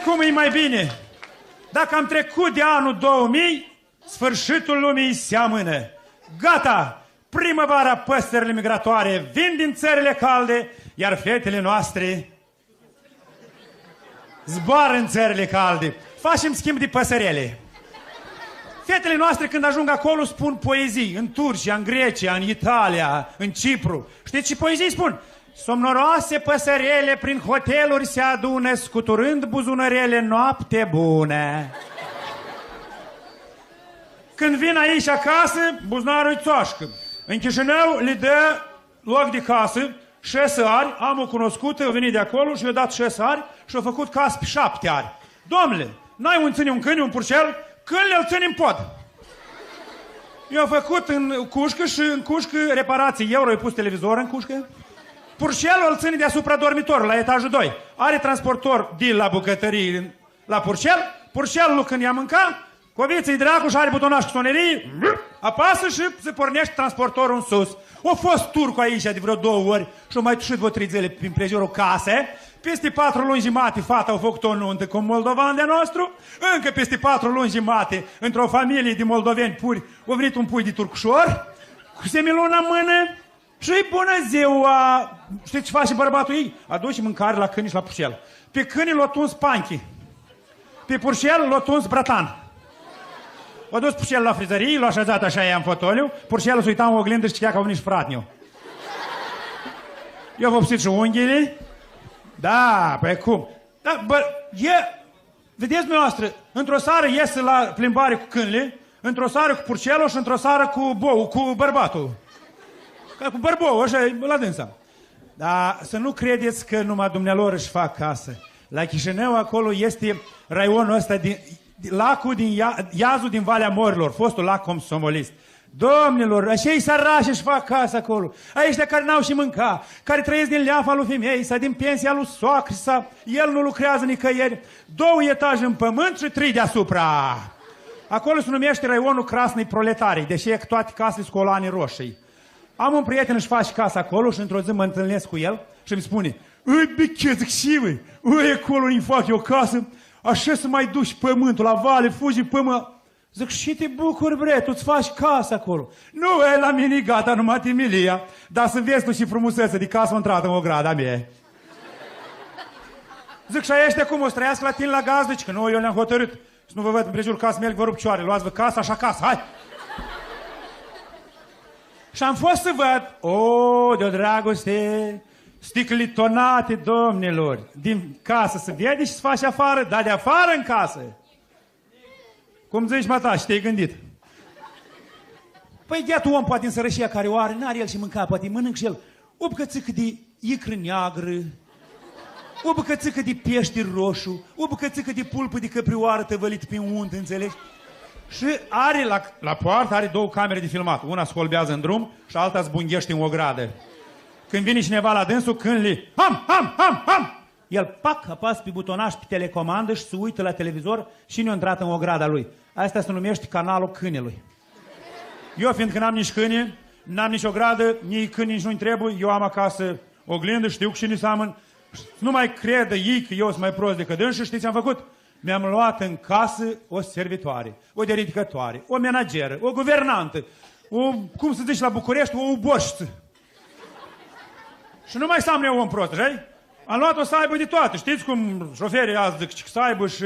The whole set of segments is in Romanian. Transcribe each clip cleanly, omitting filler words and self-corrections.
cum e mai bine? Dacă am trecut de anul 2000, sfârșitul lumii seamănă. Gata! Primăvara, păsările migratoare vin din țările calde, iar fetele noastre zboară în țările calde. Facem schimb de păsărele. Fetele noastre când ajung acolo spun poezii. În Turcia, în Grecia, în Italia, în Cipru. Știți ce poezii spun? Somnoroase păsărele prin hoteluri se adună, scuturând buzunărele, noapte bună. Când vin aici acasă, buzunarul-i țoașcă. În Chișinău le dă loc de casă, 6 ani, am o cunoscută, a venit de acolo și i-a dat 6 ani și a făcut casă pe 7 ani. Domnule, n-ai un ține un câine, un purcel, câinele îl ține în pod. I-a făcut în cușcă și în cușcă reparații euro, i-a pus televizor în cușcă. Purcelul îl ține deasupra dormitorului, la etajul 2. Are transportor de la bucătărie la purcel. Purcelul când i-a mâncat, coviță-i dracu și are butonaș cu sonerii, apasă și se pornește transportorul în sus. A fost turcu aici de vreo 2 ori și a mai tușit vreo 3 zile prin prejurul case. Peste 4 luni jumate, fata a făcut o nuntă cu un moldovan de nostru. Încă peste 4 luni jumate, într-o familie de moldoveni puri, a venit un pui de turcușor, cu semiluna în mână. Și-i bună ziua! Știți ce face bărbatul ei? Aduce mâncare la câini și la purcel. Pe câini l-a tuns panchi. Pe purcel l-a tuns bratan. A dus purcelul la frizărie, l-a așezat așa ea în fotoliu, purcelul se uita în oglindă și știa că a venit și fratniu. Eu vopsit și unghiile. Da, păi cum? Da, vedeți dumneavoastră, într-o seară iese la plimbare cu câinile, într-o seară cu purcelul și într-o seară cu bou, cu bărbatul. Ca cu bărbou, așa, la dânsa. Dar să nu credeți că numai dumnealor își fac casă. La Chișinău, acolo este raionul ăsta, lacul iazul din Valea Morilor, fostul lac comsomolist. Domnilor, așa-i sărași își fac casă acolo. Aici de care n-au și mânca, care trăiesc din leafa lui femeii sau din pensia lui soacri sau el nu lucrează nicăieri. 2 etaje în pământ și 3 deasupra. Acolo se numește raionul Crasnei Proletarii, deși e toate casele scolanii roșii. Am un prieten, își face casa acolo și într-o zi mă întâlnesc cu el și îmi spune: "Îi, biche, zic și voi, îi, acolo îi fac eu casă, așa să mai duci pământul la vale, fugi pământ." Zic, și te bucuri, bre, tu-ți faci casă acolo. Nu, e la mine gata, numai Timilia, dar să vezi tu și frumusețe de casă intrată în ograda mea. Zic, și ăștia cum o să trăiască la tine la gaz? Deci că nu, eu le-am hotărât. Să nu vă văd în prejurul casă, merg, vă rup picioare, luați-vă casă, așa casă, hai! Și am fost să văd, de-o dragoste, sticle tonate, domnilor, din casă să vede și să faci afară, dar de afară în casă. Cum zici, mă, ta, și te-ai gândit? Păi, gheatul om poate în sărășia care o are, n-are el și mânca, poate mănânc și el o bucățică de icră neagră, o bucățică de pește roșu, o bucățică de pulpă de căprioară tăvălit pe unt, înțelegi? Și are la poartă are 2 camere de filmat. Una scolbează în drum și alta zbunghește în ogradă. Când vine cineva la dânsul, câinele, ham! El, pac, apasă pe butonaș, pe telecomandă și se uită la televizor și nu a intrat în ograda lui. Asta se numește canalul câinelui. Eu, fiindcă n-am nici câine, n-am nici ogradă, nici câini nici nu-mi trebuie, eu am acasă oglindă, știu că și ni seamăn. Nu mai credă ei că eu sunt mai prost decât dâns și știți ce am făcut? Mi-am luat în casă o servitoare, o deridicătoare, o menageră, o guvernantă, cum se zice la București, o uboșță. Și nu mai am eu om prost, așa? Am luat-o să aibă de toate. Știți cum șoferii azi zic să aibă și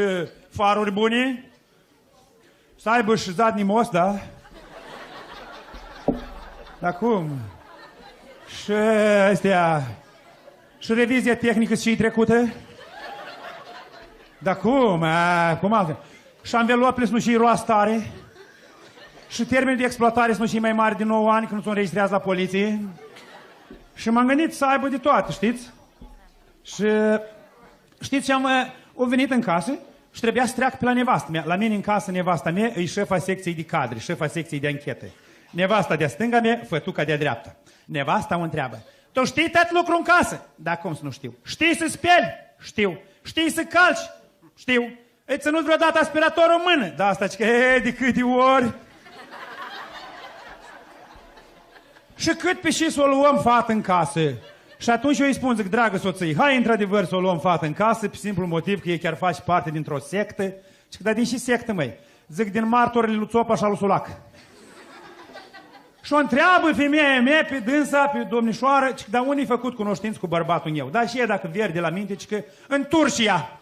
faruri bune, să aibă și zadni most, da? Dar cum? Și astea, și revizia tehnică și trecută? Dar cum? Cum altfel? Și anvelopele sunt și roastare? Și termenul de exploatare sunt și mai mari de 9 ani, când nu se înregistrează la poliție? Și m-am gândit să aibă de toate, știți? Și știți ce am venit în casă și trebuia să treacă pe la nevastă mea. La mine în casă nevasta mea e șefa secției de cadre, șefa secției de anchete. Nevasta de-a stânga mea, fătuca de-a dreapta. Nevasta o întreabă: "Tu știi tot lucru în casă?" "Da, cum să nu știu?" "Știi să speli?" "Știu." "Știi să calci?" "Știu." "Ai ținut vreodată aspiratorul în mână?" "Da, asta că de câte ori." Și cât pe și să o luăm fată în casă, Și atunci eu îi spun, zic, dragă soție, hai într-adevăr să o luăm fată în casă, pe simplu motiv că ei chiar face parte dintr-o sectă. Și că, dar din și sectă, măi? Zic, din martorii lui Țopa și al lui Sulac. Și o întreabă femeia mea pe dânsa, pe domnișoară, că, dar unde-i făcut cunoștință cu bărbatul meu? Da, și e dacă verde la minte, că în Turcia.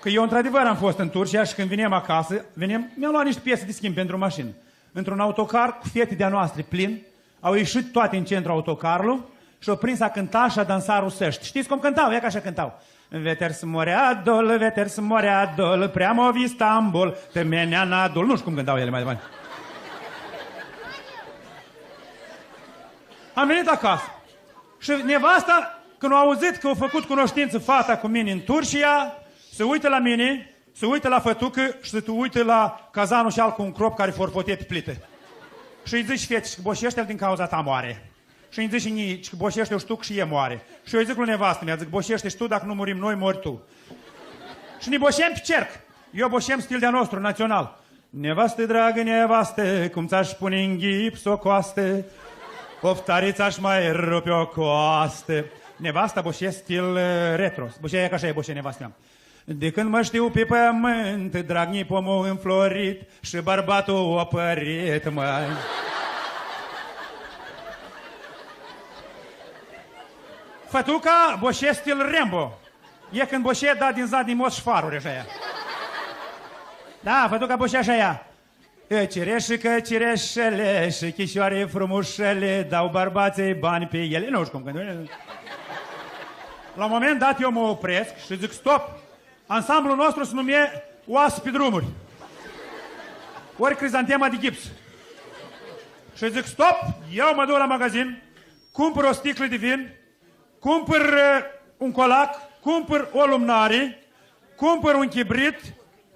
Că eu într-adevăr am fost în Turcia și când veneam acasă, mi-am luat niște piese de schimb pentru mașină. Într-un autocar cu fete de-a noastre plin, au ieșit toate în centru autocarului și au prins a cânta și a dansa rusești. Știți cum cântau? Ia că așa cântau. Veter să morea dol, preamo v Istanbul, temenea nadul. Nu știu cum cântau ele mai departe. Am venit acasă și nevasta, când a auzit că a făcut cunoștință fata cu mine în Turcia, se uită la mine, se uită la fătucă și se uită la cazanul și al cu un crop care forfotet plită. Și îi zici fete, că boșește-l din cauza ta moare. Și îi zici nii, că boșește-o și tu, că și e moare. Și eu îi zic lui nevastă mea, zic, boșește și tu, dacă nu murim noi, mori tu. Și ne boșem pe cerc. Eu boșem stil de-a nostru, național. Nevastă, dragă nevastă, cum ți-aș pune în ghip s-o coastă, poftarița-și mai rupe o coastă. Nevasta boșe stil retro. Boșe e ca așa e boșe nevastă mea. De când mă știu pe pământ, dragnii pomul înflorit și bărbatul opărit, măi. Fătuca boșe stil Rambo. E când boșe da din zad din moț șfaruri, așa ea. Da, fătuca boșe așa ea. Cireșe că cireșele și chișoare frumușele dau bărbații bani pe ele. Nu știu cum când... La un moment dat eu mă opresc și zic stop. Ansamblul nostru se numie Oasă pe drumuri. Ori crizantema de gips. Și zic stop, eu mă duc la magazin, cumpăr o sticlă de vin, cumpăr un colac, cumpăr o lumnare, cumpăr un chibrit,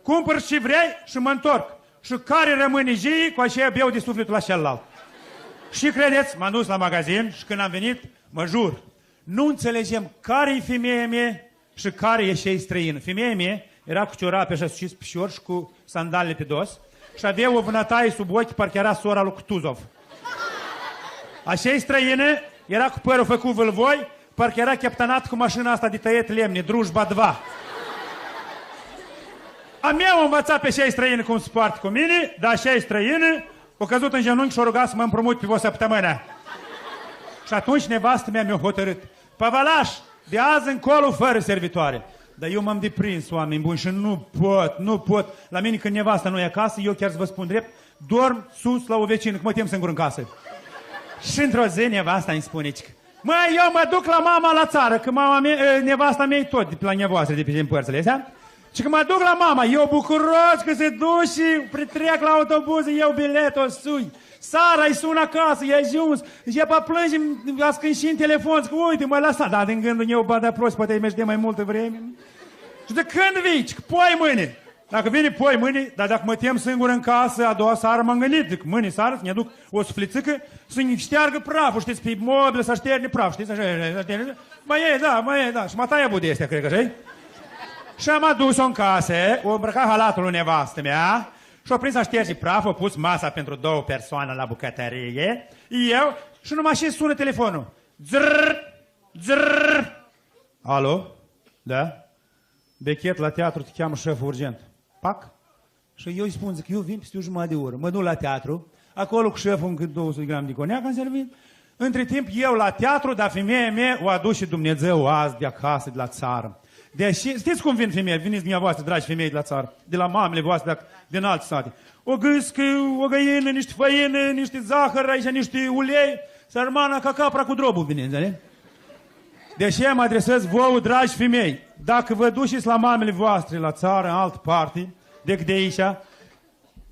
cumpăr ce vrei și mă întorc. Și care rămâne zi, cu aceea beau de sufletul la celălalt. Și credeți, m-am dus la magazin și când am venit, mă jur, nu înțelegem care e femeia mea și care e cei străină. Femeia mea era cu ciorape așa suciți pișor și cu sandalele pe dos și avea o vânătaie sub ochi, parcă era sora lui Kutuzov. Așa străină era cu părul făcut vâlvoi, parcă era captanat cu mașina asta de tăiet lemne, Drujba 2. A mea o învățat pe cei străini cum se poartă cu mine, dar cei străini o căzut în genunchi și o rugat să mă împrumut pe o săptămână. Și atunci nevastă mea mi-a hotărât. Păvălaș, de azi încolo fără servitoare. Dar eu m-am deprins, oameni buni, și nu pot. La mine când nevasta nu e acasă, eu chiar să vă spun drept, dorm sus la o vecină, că mă tem singur în casă. Și într-o zi nevasta îmi spune, măi, eu mă duc la mama la țară, că mama mea, nevasta mea e tot de la nevoastră, de pe părțile astea. Și că mă duc la mama, eu bucuros că se duc și pretrec la autobuz, iau biletul, sui. Sara îi sună acasă, i-a ajuns, și ea plânge, ascând și în telefon, că uite, mă lăsa, dar din gândul eu, bă, de prost, poate îi mergi de mai multă vreme. Și de când vii? Că poi mâine. Dacă vine poi mâine, dar dacă mă tem singur în casă, a doua seară m-am gândit, zic, mâine seară să ne aduc o suflitică, să-mi șteargă praful, știți, pe mobilă, să șterne praf, știți, așa, mai e, da, și mă taie bude astea, cred că, așa. Și am adus-o în casă, o îmbrăcat halatul lui nevastă mea și-o prins a șterge praf, o pus masa pentru 2 persoane la bucătărie, eu, și numai și sună telefonul. Zrrr, zrrr. Alo? Da? Bechet la teatru, te cheamă șeful urgent. Pac? Și eu îi spun, zic, eu vin peste o jumătate de oră, mă duc la teatru, acolo cu șeful încă 200 grame de coniac am servit. Între timp, eu la teatru, dar femeia mea o aduce și Dumnezeu azi de acasă, de la țară. Deși, știți cum vin femeie? Veniți dumneavoastră, dragi femei de la țară, de la mamele voastre, din alte sate. O gâscă, o găină, niște făină, niște zahăr, aici niște ulei, sărmana ca capra cu drobul vine, înțeleg? Deși mă adresez vouă, dragi femei, dacă vă duceți la mamele voastre, la țară, în altă parte, decât de aici,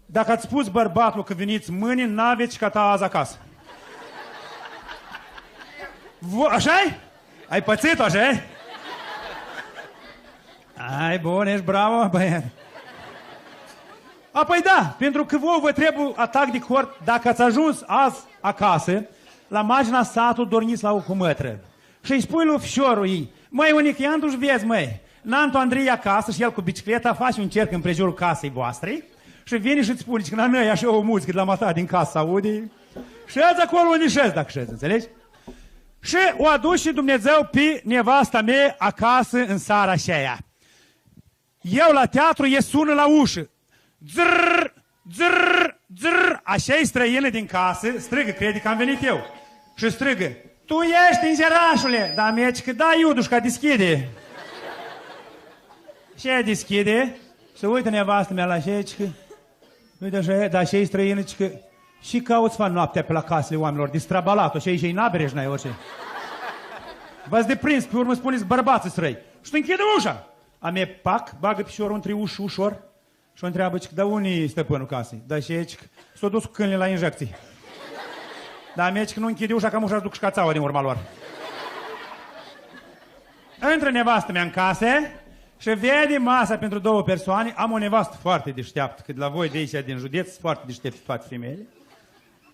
dacă ați spus bărbatul că veniți mâine, n-aveți ca ta azi acasă. Așa-i? Ai pățit-o, așa-i? Ai, bun, ești bravo, băiat. Apoi da, pentru că vouă vă trebuie atac de cord, dacă ați ajuns azi acasă, la marginea satului dormiți la o cumătră. Și îi spui lui fișorul ei, măi, unic, ia tu-și vezi, măi, Nantu Andrei acasă și el cu bicicleta face un cerc împrejurul casei voastre și vine și îți spune că la noi așa o muzică de la mata din casă, aude? Șezi acolo unde șezi, dacă șezi, înțelegi? Și o adus și Dumnezeu pe nevasta mea acasă în seara aceea. Eu la teatru e sună la ușă. Zrrr, zrrr, zrrr. Așa-i străină din casă, strigă, crede că am venit eu. Și strigă, tu ești îngerașule, dar mergi că da, iudușca, deschide. Ce deschide? Și uită nevastă mea la așa, că uite așa, dar așa-i străină, că și cauți fan noaptea pe la casele oamenilor, distrabalat-o, și aici-i naberești, orice. V-ați deprins, pe urmă spuneți bărbații străi. Și tu închide ușa. A mea, pac, bagă piciorul între uși ușor și o întreabă, dar unii stăpânul casei? Dar și aici s-o dus cu câinele la injecții. Dar a mea, că nu închide ușa, cam ușa duc și cațaua din urma lor. Între nevastă mea în casă și vede masa pentru 2 persoane. Am o nevastă foarte deșteaptă, că de la voi de aici din județ, foarte deștepți toate femeile.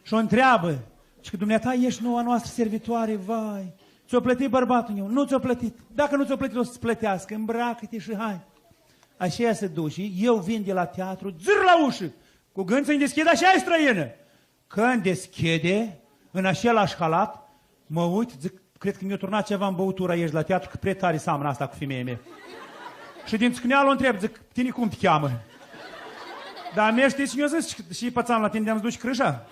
Și o întreabă, și că dumneata ești noua noastră servitoare, vai, ți-o plătit bărbatul meu? Nu ți-o plătit. Dacă nu ți-o plătit, o să-ți plătească, îmbracă-te și hai. Așa se duce, eu vin de la teatru, zâr la ușă, cu gând să-mi deschid, așa-i străină. Când deschide, în același halat, mă uit, zic, cred că mi-a turnat ceva în băutură aici la teatru, că prea tare seamănă asta cu femeia mea. Și din țâcneală o întreb, zic, tine cum te cheamă? Dar mea știți și mi-a zis, și pățam la tine de-am duci crâșa.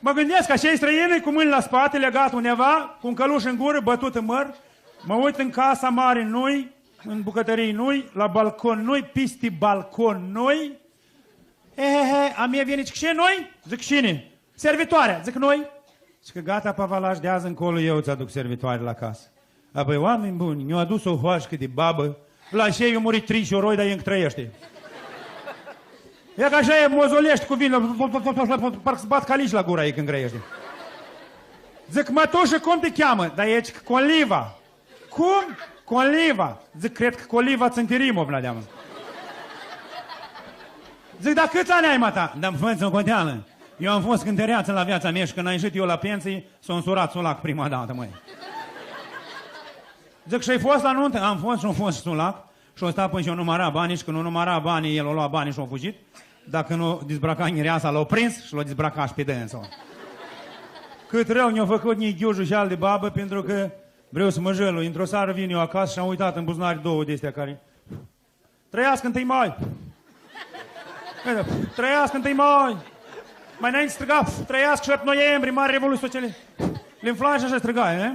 Mă gândesc că așa-i străină, cu mâini la spate, legat undeva, cu un căluș în gură, bătut în măr, mă uit în casa mare nu-i, în bucătării nu-i, la balcon nu-i, piste balcon nu-i. A mie vine, zic, ce noi? Zic, cine? Servitoarea, zic, noi. Zic că gata, pavalaj, de azi încolo eu îți aduc servitoare la casă. Apoi, oameni buni, mi-au adus o hoașcă de babă, la ce eu murit 3 și oroi, dar încă trăiește. E că așa e, mozolești cu vină, parcă să bat calici la gura ei când grăiește. Zic, mătușă, cum te cheamă? Dar ești Coliva. Cum? Coliva. Zic, cred că Coliva Țântirimov, la deamă. Zic, dar câți ani ai, mata? Dar-mi fă-ți o conteală. Eu am fost cântăreață la viața mea și când am ieșit eu la pensie, s-a însurat sulac prima dată, măi. Zic, și-ai fost la nuntă? Am fost și am fost sulac. Și-o stat până și-o număra banii și când o număra banii, el o lua banii și-o fugit. Dacă nu dezbraca mireasa, l-o prins și l-o dezbraca și pe dânsul. Cât rău ne-a făcut Nighiușul și al de babă, pentru că vreau să mă jălui. Într-o seară vin eu acasă și am uitat în buzunar 2 de astea care... Trăiască 1 mai! Trăiască 1 mai! Mai înainte striga, trăiască 7 noiembrie, mare revoluție sociale. Le-mi și așa striga, ne?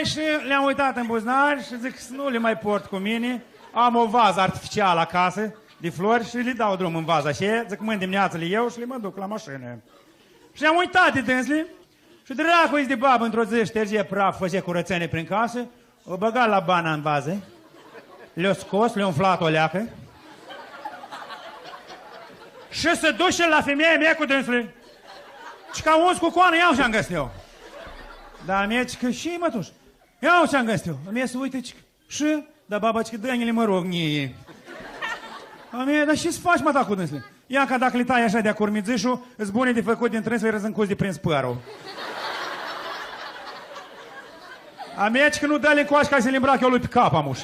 Și le-am uitat în buzunar și zic să nu le mai port cu mine. Am o vază artificială acasă de flori și le dau drum în vaza și zic mâine dimineață le iau și le mă duc la mașină. Și am uitat de dânsle și dracu de babă într-o zi ștergea praf, făcea curățenie prin casă, o băga la bana în vază, le-o scos, le-o umflat o leacă și se duce la femeia mea cu dânsle. Și ca uns cu coană, iau și-am găsit eu. Dar mie că și mătuș, iau și-am găsit eu. Mie să uite, și, dar baba, că dă-ne-le mă rog, nie. A mie, dar ce-ți faci, mă, da, cu dânsle? Ia că dacă le tai așa de-a curmițișul, îți bune de făcut din trânsă, îi răzâncuți de prins părul. A mie că nu dă-le încoași ca să le îmbrac eu lui pe cap, amuș.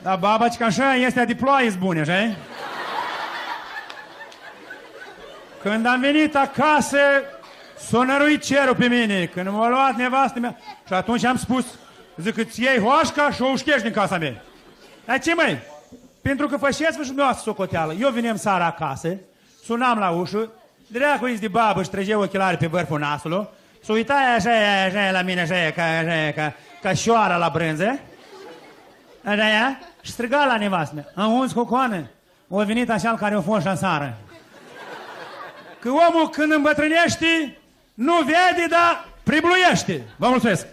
Dar baba, că așa este de ploaie bune, așa? Când am venit acasă, s-a năruit cerul pe mine, când m-a luat nevastă mea. Și atunci am spus, zic, îți iei hoașca și o ușchești din casa mea. Dar ce, măi? Pentru că fășeți-vă și dumneavoastră socoteală. Eu veneam seara acasă, sunam la ușă, dracu de babă și trăgea ochelari pe vârful nasului, s-o uita așa la mine, așa, ca șoara la brânză, așa, și striga la nevastă mea. Am uns cu coană, o venit așa care o fost în sară. Că omul când îmbătrânește, nu vede, dar pribluiește. Vă mulțumesc!